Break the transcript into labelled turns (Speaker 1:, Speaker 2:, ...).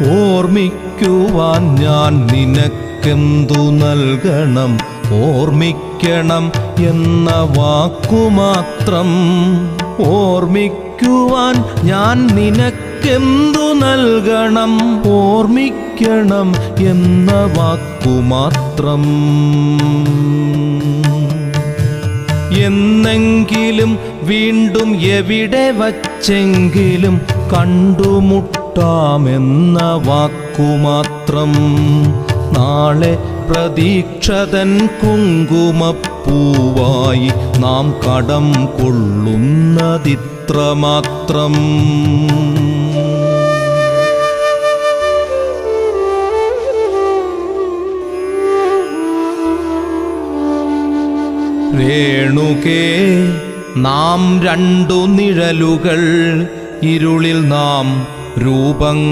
Speaker 1: ഓർമ്മിക്കുവാൻ ഞാൻ നിനക്കെന്തു നൽകണം? ഓർമ്മിക്കണം എന്ന വാക്കുമാത്രം. ഓർമ്മിക്കുവാൻ ഞാൻ നിനക്കെന്തു നൽകണം? ഓർമ്മിക്കണം എന്ന വാക്കുമാത്രം. എന്നെങ്കിലും വീണ്ടും എവിടെ വച്ചെങ്കിലും കണ്ടുമുട്ടാമെന്ന വാക്കുമാത്രം. നാളെ പ്രതീക്ഷതൻ കുങ്കുമപ്പൂവായി നാം കടം കൊള്ളുന്നതിത്രമാത്രം. രേണുകേ, നാം രണ്ടു നിഴലുകൾ, ഇരുളിൽ നാം രൂപങ്ങൾ.